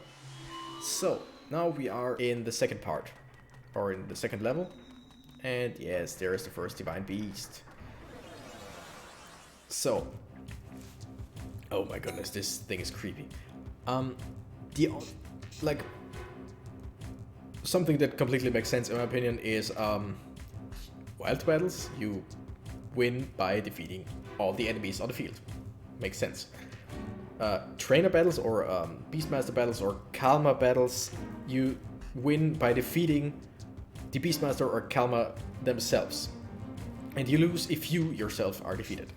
So, now we are in the second part. Or in the second level. And yes, there is the first divine beast. So. Oh my goodness, this thing is creepy. Something that completely makes sense in my opinion is wild battles. You win by defeating all the enemies on the field. Makes sense. Trainer battles or Beastmaster battles or Kalma battles, you win by defeating the Beastmaster or Kalma themselves. And you lose if you yourself are defeated.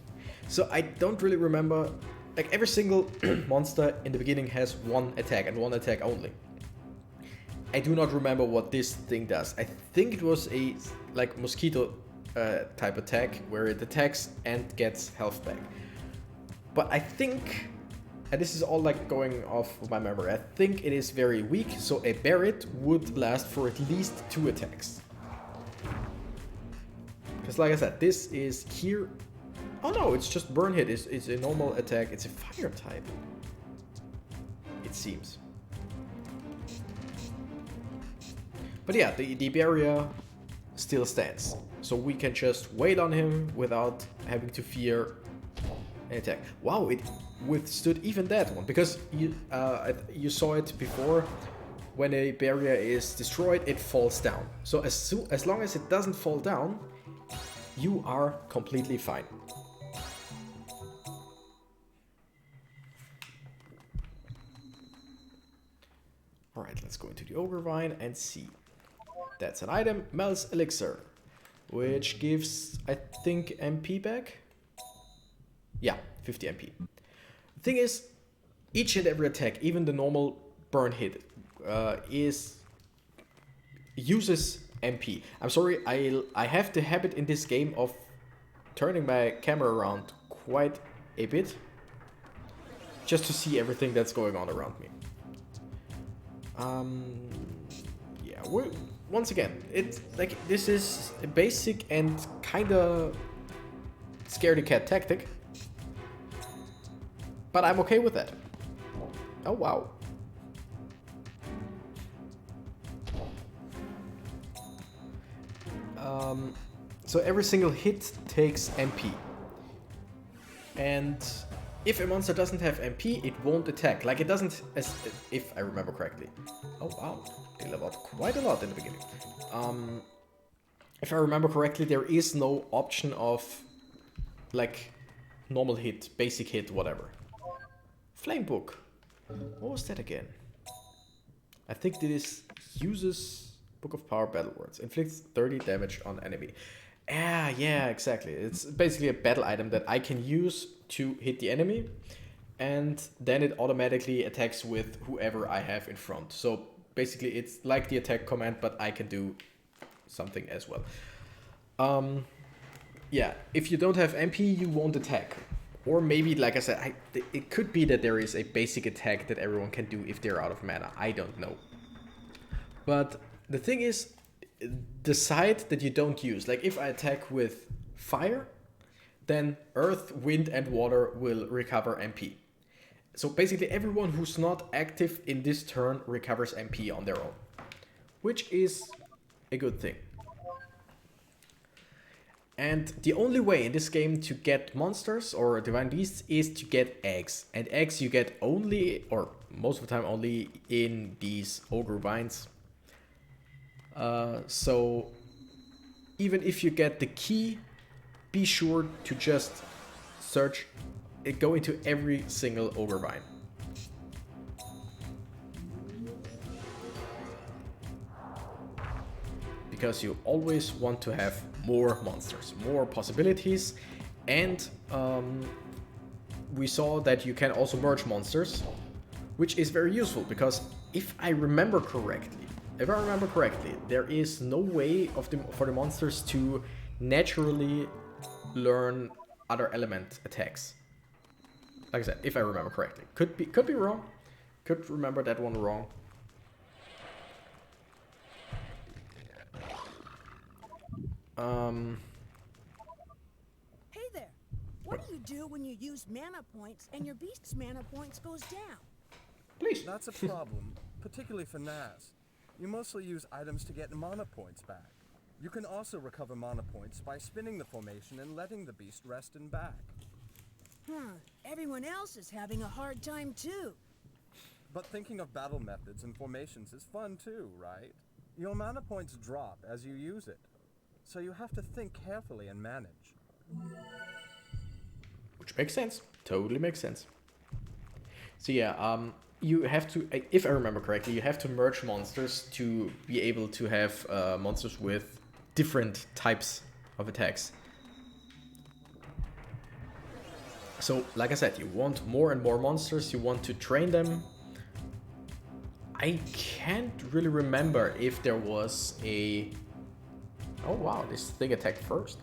So I don't really remember, like every single monster in the beginning has one attack and one attack only. I do not remember what this thing does. I think it was a like mosquito type attack where it attacks and gets health back. But I think, and this is all like going off of my memory, I think it is very weak, so a Barret would last for at least 2 attacks. Because like I said, this is here. Oh no, it's just burn hit. It's a normal attack. It's a fire type. It seems. But yeah, the barrier still stands. So we can just wait on him without having to fear an attack. Wow, it withstood even that one. Because you saw it before. When a barrier is destroyed, it falls down. So as long as it doesn't fall down, you are completely fine. Alright, let's go into the Ogre Vine and see. That's an item, Mel's Elixir, which gives, I think, MP back? Yeah, 50 MP. The thing is, each and every attack, even the normal burn hit, uses MP. I'm sorry, I have the habit in this game of turning my camera around quite a bit just to see everything that's going on around me. Yeah, once again, it's like this is a basic and kinda scaredy cat tactic, but I'm okay with that. Oh wow. So every single hit takes MP. And if a monster doesn't have MP, it won't attack. Like it doesn't, if I remember correctly. Oh wow, they level up quite a lot in the beginning. If I remember correctly, there is no option of like normal hit, basic hit, whatever. Flame book. What was that again? I think this uses Book of Power Battle Words. Inflicts 30 damage on enemy. Ah, yeah, exactly. It's basically a battle item that I can use to hit the enemy, and then it automatically attacks with whoever I have in front. So basically it's like the attack command, but I can do something as well. Yeah, if you don't have MP, you won't attack. Or maybe, like I said, it could be that there is a basic attack that everyone can do if they're out of mana. I don't know. But the thing is, the side that you don't use, like if I attack with fire, then earth, wind, and water will recover MP. So basically everyone who's not active in this turn recovers MP on their own, which is a good thing. And the only way in this game to get monsters or divine beasts is to get eggs. And eggs you get only, or most of the time only, in these ogre vines. So even if you get the key, be sure to just search, go into every single ogre vine. Because you always want to have more monsters, more possibilities, and we saw that you can also merge monsters, which is very useful because if I remember correctly, there is no way for the monsters to naturally learn other element attacks. Like I said, if I remember correctly, could be wrong, could remember that one wrong. Hey there! What do you do when you use mana points and your beast's mana points goes down? Please. That's a problem, particularly for Naz. You mostly use items to get mana points back. You can also recover mana points by spinning the formation and letting the beast rest and back. Everyone else is having a hard time too. But thinking of battle methods and formations is fun too, right? Your mana points drop as you use it, so you have to think carefully and manage. Which makes sense. Totally makes sense. So yeah, you have to, if I remember correctly, you have to merge monsters to be able to have monsters with different types of attacks. So, like I said, you want more and more monsters, you want to train them. I can't really remember if there was a... Oh wow, this thing attacked first.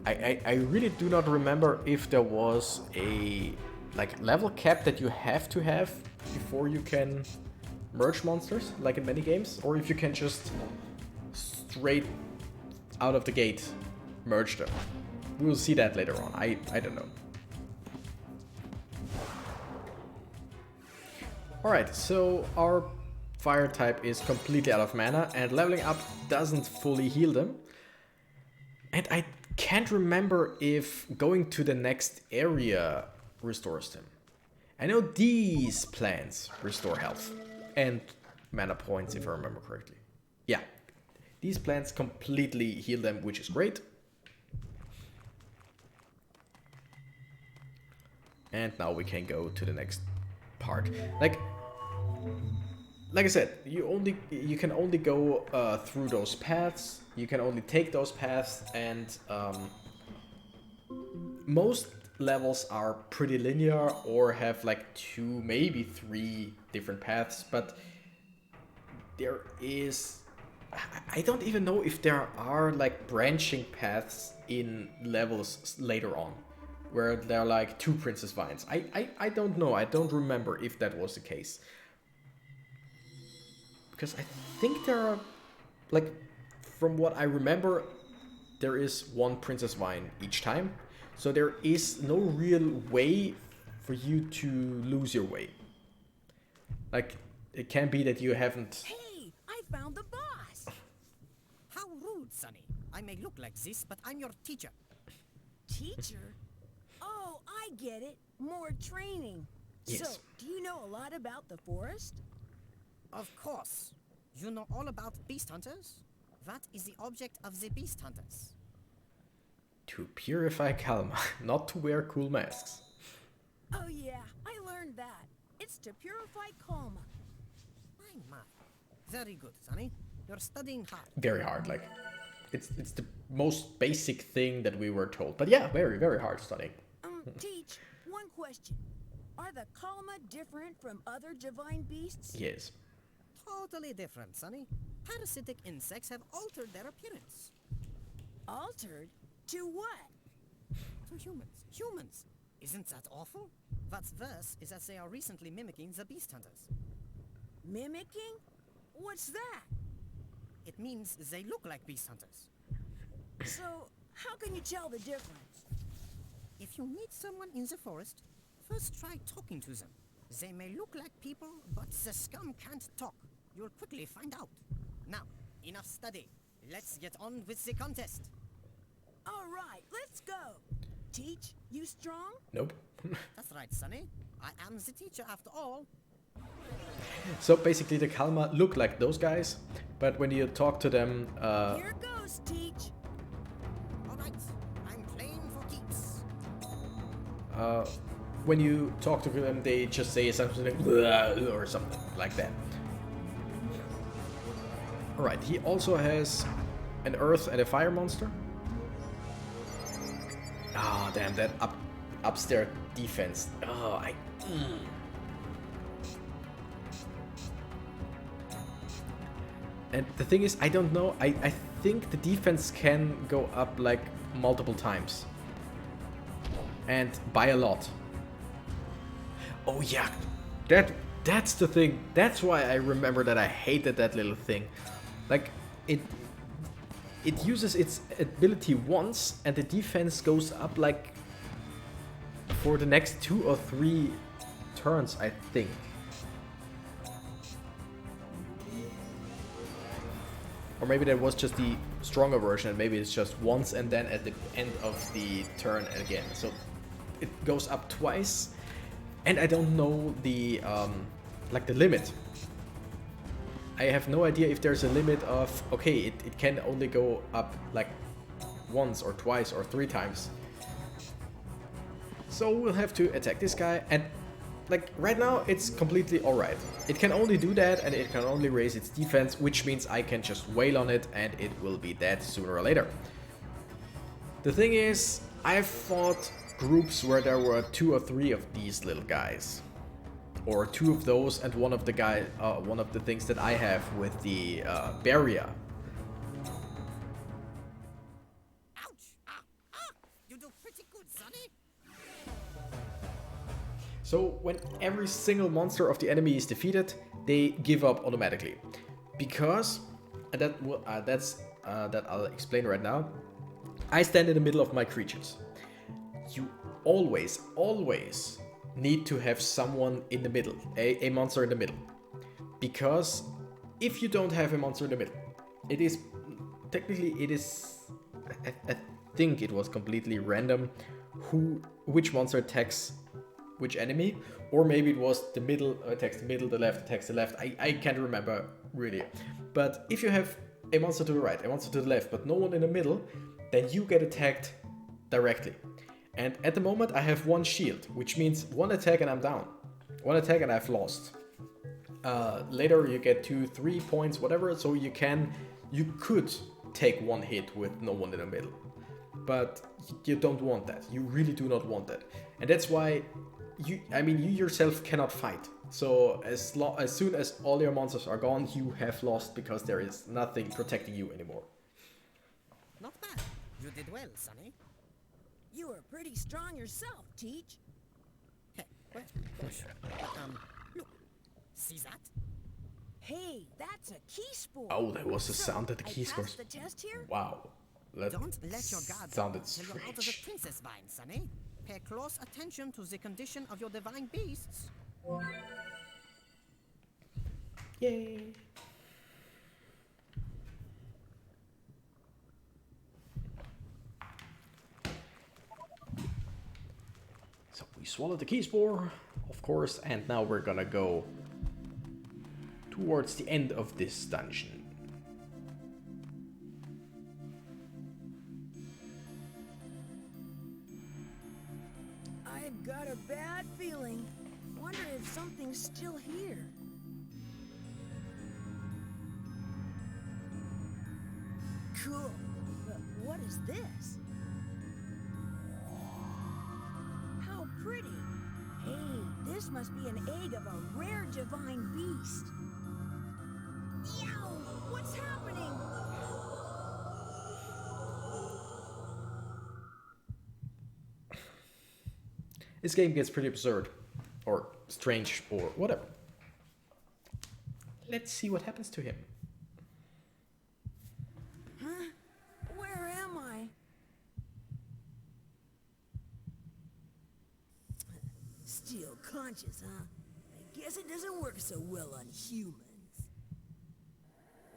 I really do not remember if there was a level cap that you have to have before you can merge monsters, like in many games, or if you can just straight out of the gate merge them. We will see that later on. I don't know. Alright, so our fire type is completely out of mana and leveling up doesn't fully heal them. And I can't remember if going to the next area restores them. I know these plants restore health and mana points if I remember correctly. Yeah, these plants completely heal them, which is great. And now we can go to the next part. Like I said, you can only go through those paths. You can only take those paths, and most levels are pretty linear or have like 2, maybe 3 different paths, but there is... I don't even know if there are like branching paths in levels later on, where there are like 2 princess vines. I don't know, I don't remember if that was the case. Because I think there are, like, from what I remember, there is 1 princess vine each time. So there is no real way for you to lose your way. Like, it can be that you haven't... Hey, I found the boss! How rude, Sonny. I may look like this, but I'm your teacher. Teacher? Oh, I get it. More training. Yes. So, do you know a lot about the forest? Of course. You know all about beast hunters? That is the object of the beast hunters. To purify Kalma, not to wear cool masks. Oh yeah, I learned that. It's to purify Kalma. My. Very good, Sonny. You're studying hard. Very hard, like, it's the most basic thing that we were told. But yeah, very, very hard studying. Teach, one question. Are the Kalma different from other divine beasts? Yes. Totally different, Sonny. Parasitic insects have altered their appearance. Altered? To what? To humans. Humans! Isn't that awful? What's worse is that they are recently mimicking the beast hunters. Mimicking? What's that? It means they look like beast hunters. So, how can you tell the difference? If you meet someone in the forest, first try talking to them. They may look like people, but the scum can't talk. You'll quickly find out. Now, enough study. Let's get on with the contest. All right, let's go. Teach, you strong? Nope. That's right, Sonny. I am the teacher after all. So basically the Kalma look like those guys, but when you talk to them... Here goes, Teach. All right, I'm playing for keeps. when you talk to them, they just say something like "Bleh," or something like that. Alright, he also has an earth and a fire monster. Ah, damn, that upstairs defense. Oh, And the thing is, I don't know, I think the defense can go up like multiple times. And by a lot. Oh yeah, that's the thing. That's why I remember that I hated that little thing. Like, it uses its ability once and the defense goes up like for the next 2 or 3 turns, I think. Or maybe that was just the stronger version and maybe it's just once and then at the end of the turn again. So it goes up twice and I don't know the like the limit. I have no idea if there's a limit of, okay, it can only go up like once or twice or 3 times. So we'll have to attack this guy, and like right now it's completely alright. It can only do that and it can only raise its defense, which means I can just wail on it and it will be dead sooner or later. The thing is, I've fought groups where there were 2 or 3 of these little guys. Or 2 of those and one of the things that I have with the barrier. Ouch! You do pretty good, Sonny. So when every single monster of the enemy is defeated, they give up automatically. Because, and that I'll explain right now, I stand in the middle of my creatures. You always need to have someone in the middle, a monster in the middle. Because if you don't have a monster in the middle, it is, I think it was completely random which monster attacks which enemy, or maybe it was the middle attacks the middle, the left attacks the left, I can't remember really. But if you have a monster to the right, a monster to the left, but no one in the middle, then you get attacked directly. And at the moment I have 1 shield, which means 1 attack and I'm down. 1 attack and I've lost. Later you get 2, 3 points, whatever, so you could take 1 hit with no one in the middle. but you don't want that. You really do not want that. And that's why you yourself cannot fight. So as soon as all your monsters are gone, you have lost because there is nothing protecting you anymore. Not bad. You did well, Sonny. You were pretty strong yourself, Teach. Hey, what? Look. See that? Hey, that's a key spore. Oh, that was the So, sound that the I key passed spores. the test here? Wow. That Don't let your guard sounded down till you're out of the strange. princess vine, Sonny. Pay close attention to the condition of your divine beasts. Yay. So we swallowed the key spore, of course, and now we're gonna go towards the end of this dungeon. I've got a bad feeling. Wonder if something's still here. Cool. But what is this? How pretty. Hey, this must be an egg of a rare divine beast. Yow! What's happening? This game gets pretty absurd, or strange, or whatever. Let's see what happens to him. Huh? Where am I? Still conscious, huh? I guess it doesn't work so well on humans.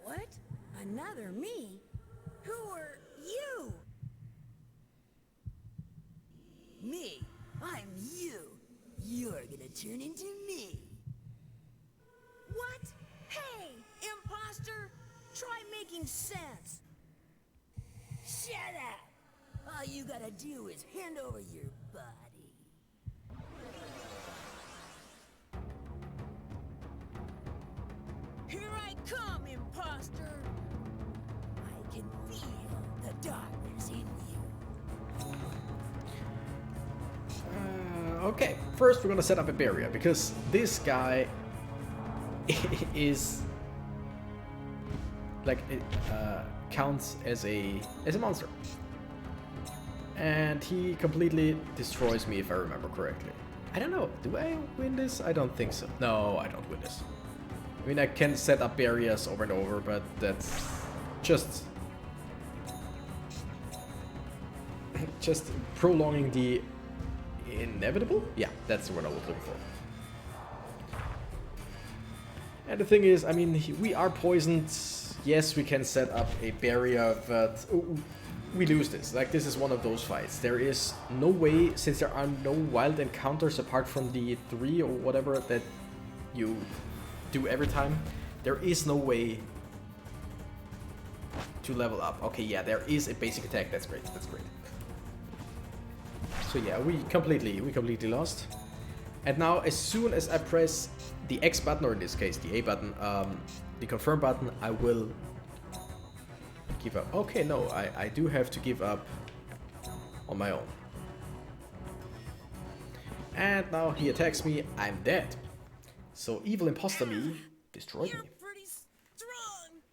What? Another me? Who are you? Me? I'm you. You're gonna turn into me. What? Hey, imposter! Try making sense. Shut up! All you gotta do is hand over your body. Here I come, imposter! I can feel the darkness in you. Okay, first we're gonna set up a barrier, because this guy is like it counts as a monster, and he completely destroys me if I remember correctly. I don't know. Do I win this? I don't think so. No, I don't win this. I mean, I can set up barriers over and over, but that's just prolonging the inevitable? Yeah, that's the word I was looking for. And the thing is, I mean, we are poisoned. Yes, we can set up a barrier, but we lose this. Like, this is one of those fights. There is no way, since there are no wild encounters apart from the 3 or whatever that you do every time, there is no way to level up. Okay, yeah, there is a basic attack. That's great. That's great. So yeah, we completely lost. And now, as soon as I press the X button, or in this case the A button, the confirm button, I will give up. Okay, no, I do have to give up on my own. And now he attacks me, I'm dead. So evil imposter me destroyed me. You're pretty strong.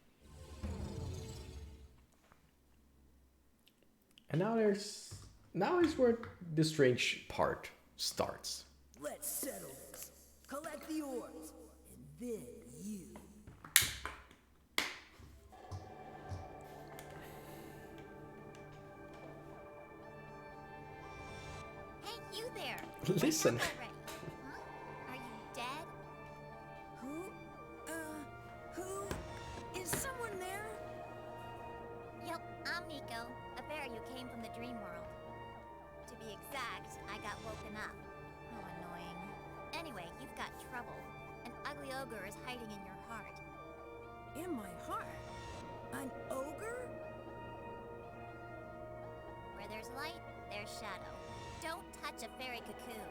And now is where the strange part starts. Let's settle this. Collect the orbs, and then you. Hey, you there. Listen. Wake up already. Huh? Are you dead? Who? Is someone there? Yep, I'm Nico, a fairy who came from the dream world. To be exact, I got woken up. How annoying. Anyway, you've got trouble. An ugly ogre is hiding in your heart. In my heart? An ogre? Where there's light, there's shadow. Don't touch a fairy cocoon.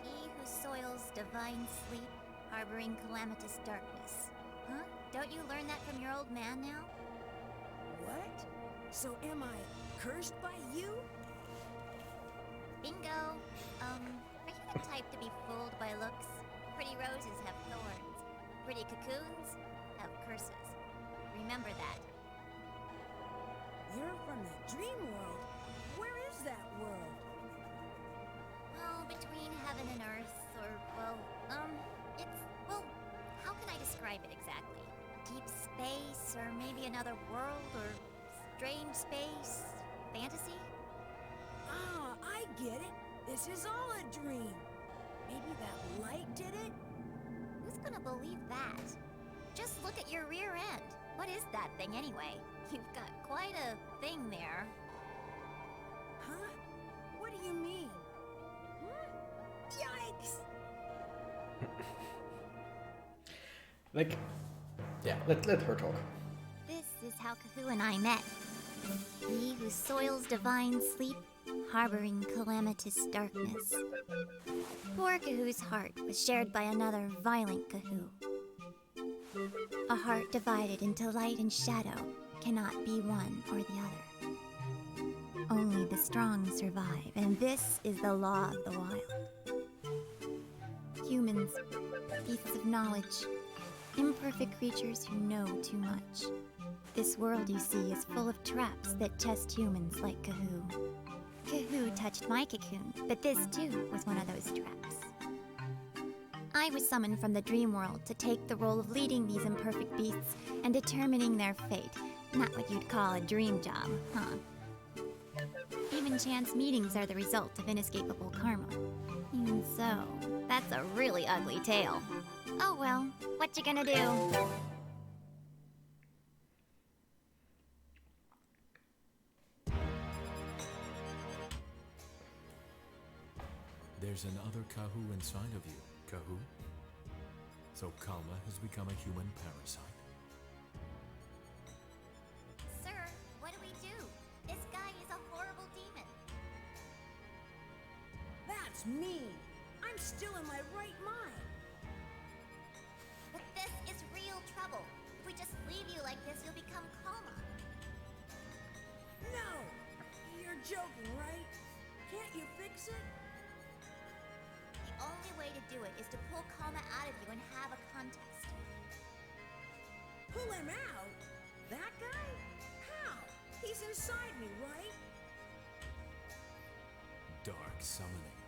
He who soils divine sleep, harboring calamitous darkness. Huh? Don't you learn that from your old man now? What? So am I cursed by you? Bingo. Are you the type to be fooled by looks? Pretty roses have thorns. Pretty cocoons have curses. Remember that. You're from the dream world. Where is that world? Well, between heaven and earth, or, well, how can I describe it exactly? Deep space, or maybe another world, or strange space, fantasy? Ah, I get it. This is all a dream. Maybe that light did it? Who's gonna believe that? Just look at your rear end. What is that thing anyway? You've got quite a thing there. Huh? What do you mean? Yikes! Like, yeah, let her talk. This is how Kahu and I met. He who soils divine sleep, harboring calamitous darkness. Poor Kahu's heart was shared by another violent Kahu. A heart divided into light and shadow cannot be one or the other. Only the strong survive, and this is the law of the wild. Humans, beasts of knowledge, imperfect creatures who know too much. This world you see is full of traps that test humans like Kahu. Kahu touched my cocoon, but this too was one of those traps. I was summoned from the dream world to take the role of leading these imperfect beasts and determining their fate. Not what you'd call a dream job, huh? Even chance meetings are the result of inescapable karma. Even so, that's a really ugly tale. Oh well, what you gonna do? There's another Kahu inside of you, Kahu. So Kalma has become a human parasite. Sir, what do we do? This guy is a horrible demon. That's mean. I'm still in my right mind. But this is real trouble. If we just leave you like this, you'll become Kalma. No! You're joking, right? Can't you fix it? The only way to do it is to pull Kalma out of you and have a contest. Pull him out? That guy? How? He's inside me, right? Dark summoning.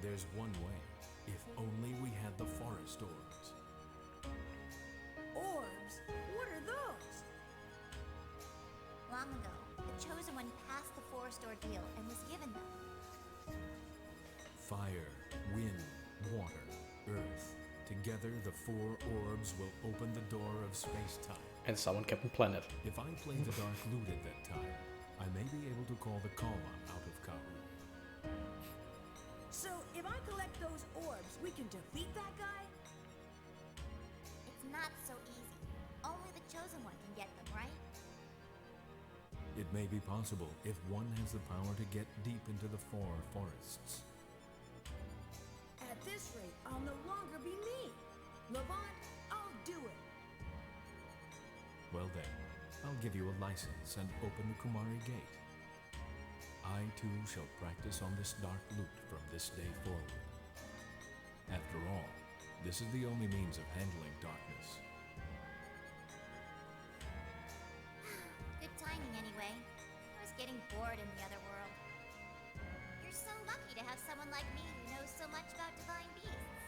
There's one way. If only we had the Forest Orbs. Orbs? What are those? Long ago, the Chosen One passed the Forest Ordeal and was given them. Fire, wind, water, earth. Together, the 4 orbs will open the door of space-time. And someone Captain Planet. If I play the Dark Lute at that time, I may be able to call the Kalma out of Kahu. So, if I collect those orbs, we can defeat that guy? It's not so easy. Only the Chosen One can get them, right? It may be possible if one has the power to get deep into the 4 forests. At this rate, I'll no longer be me. Levant, I'll do it. Well then, I'll give you a license and open the Kumari Gate. I too shall practice on this dark lute from this day forward. After all, this is the only means of handling darkness. Good timing anyway. I was getting bored in the other world. You're so lucky to have someone like me who knows so much about divine beasts.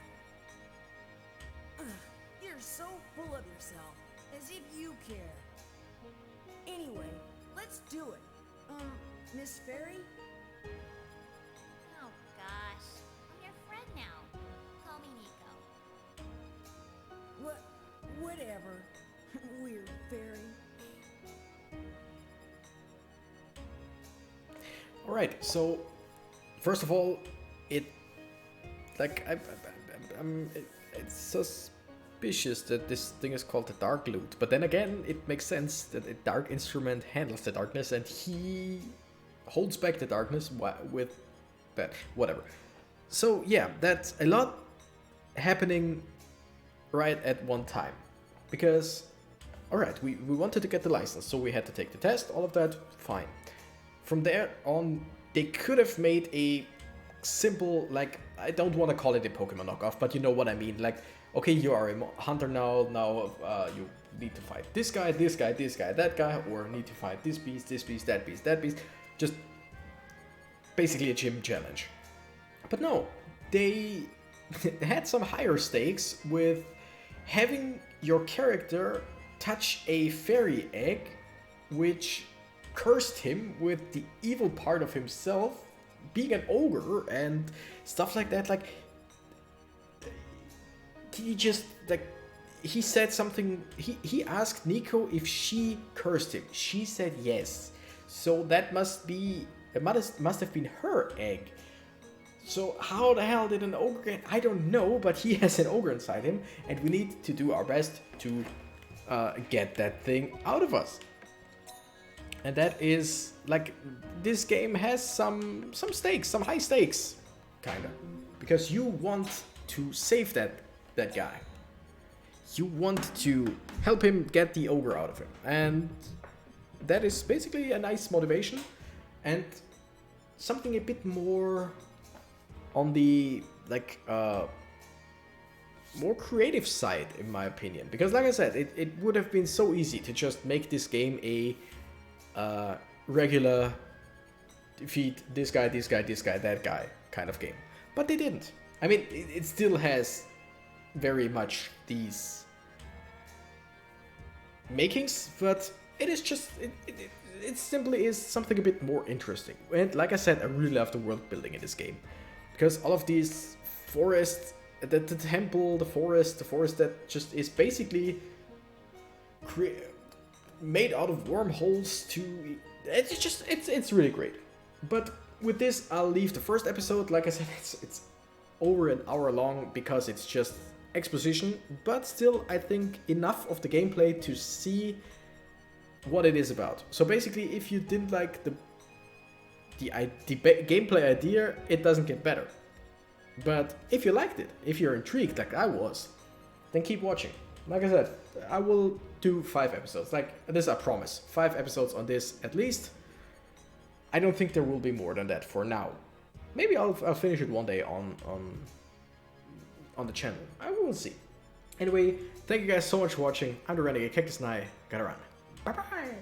You're so full of yourself, as if you care. Anyway, let's do it. Miss Fairy? Oh gosh, I'm your friend now. Call me Nico. Whatever. Weird fairy. All right, so first of all, it's suspicious that this thing is called the Dark Lute, but then again, it makes sense that a dark instrument handles the darkness, and he holds back the darkness with that. Whatever. So yeah, that's a lot happening right at one time, because all right, we wanted to get the license, so we had to take the test. All of that, fine. from there on, they could have made a simple, like, I don't want to call it a Pokemon knockoff, but you know what I mean. Like, okay, you are a hunter now. Now you need to fight this guy, this guy, this guy, that guy, or need to fight this beast, that beast, that beast. Just basically a gym challenge. But no, they had some higher stakes with having your character touch a fairy egg, which cursed him with the evil part of himself, being an ogre and stuff like that. Like, he just, like, he said something, he asked Nico if she cursed him. She said yes. So that must have been her egg. So how the hell did an ogre get? I don't know, but he has an ogre inside him, and we need to do our best to get that thing out of us. And that is, like, this game has some stakes, some high stakes, kinda, because you want to save that guy. You want to help him get the ogre out of him, and that is basically a nice motivation and something a bit more on the, like, more creative side, in my opinion. Because like I said, it would have been so easy to just make this game a regular defeat this guy, this guy, this guy, that guy kind of game. But they didn't. I mean, it still has very much these makings, but it is just, it simply is something a bit more interesting. And like I said, I really love the world building in this game. Because all of these forests, the temple, the forest that just is basically made out of wormholes to... It's really great. But with this, I'll leave the first episode. Like I said, it's over an hour long because it's just exposition. But still, I think enough of the gameplay to see what it is about. So basically, if you didn't like the gameplay idea, it doesn't get better. But if you liked it, if you're intrigued like I was, then keep watching. Like I said, I will do 5 episodes. Like, this I promise. 5 episodes on this at least. I don't think there will be more than that for now. Maybe I'll finish it one day on the channel. I will see. Anyway, thank you guys so much for watching. I'm the Renegade Cactus and I gotta run. Bye bye!